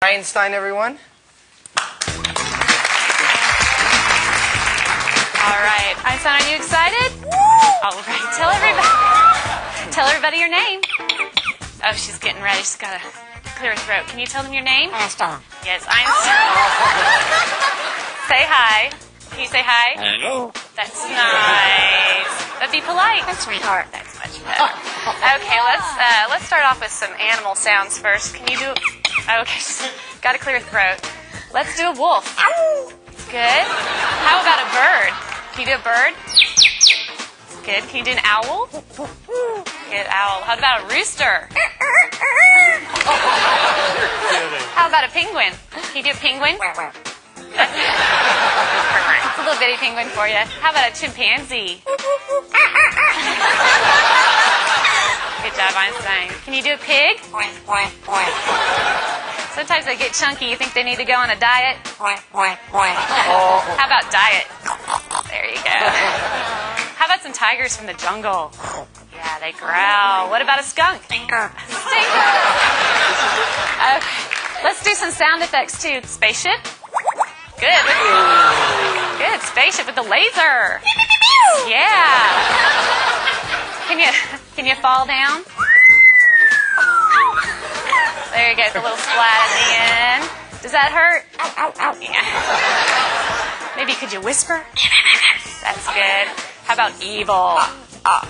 Einstein, everyone. All right. Einstein, are you excited? All right. Tell everybody your name. Oh, she's getting ready. She's got to clear her throat. Can you tell them your name? Einstein. Yes, Einstein. Say hi. Can you say hi? Hello. That's nice. But be polite. That's sweetheart. That's much better. Okay, let's start off with some animal sounds first. Can you do? Okay, got to clear your throat. Let's do a wolf. Good. How about a bird? Can you do a bird? Good. Can you do an owl? Good, owl. How about a rooster? How about a penguin? Can you do a penguin? It's a little bitty penguin for you. How about a chimpanzee? Good job, Einstein. Can you do a pig? Sometimes they get chunky. You think they need to go on a diet? How about diet? There you go. How about some tigers from the jungle? Yeah, they growl. What about a skunk? Stinker. Stinker. Okay. Let's do some sound effects too. Spaceship. Good. Good. Spaceship with the laser. Yeah. Can you fall down? There you go. It's a little splat at the end. Does that hurt? Yeah. Maybe could you whisper? That's good. How about evil? Good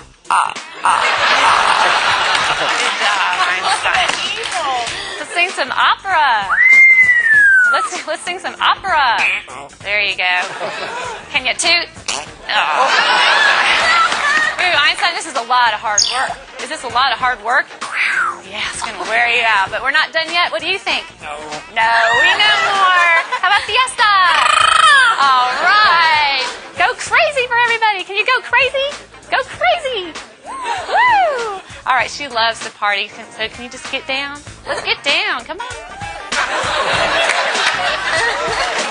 job, Einstein. Evil. Let's sing some opera. Let's sing some opera. There you go. Can you toot? Oh. Ooh, Einstein, this is a lot of hard work. Is this a lot of hard work? Yeah, it's going to wear you out. But we're not done yet. What do you think? No. No, we know more. How about fiesta? All right. Go crazy for everybody. Can you go crazy? Go crazy. Woo! All right, she loves to party. So can you just get down? Let's get down. Come on.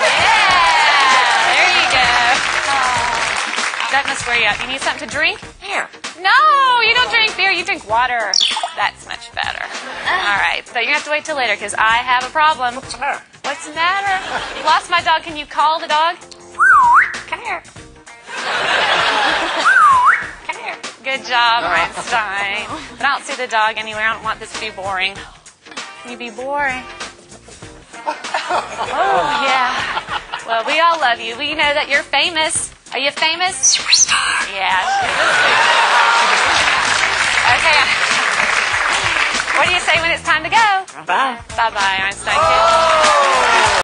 Yeah, there you go. That must wear you out. You need something to drink? Here. No, you don't drink beer. You drink water. That's much better. All right, so you're going to have to wait till later because I have a problem. What's the matter? What's the matter? You lost my dog. Can you call the dog? Come here. Come here. Good job, Einstein. But I don't see the dog anywhere. I don't want this to be boring. Can you be boring? Oh, yeah. Well, we all love you. We know that you're famous. Are you famous? Superstar. Yeah. Okay. What do you say when it's time to go? Bye-bye. Bye-bye, Einstein.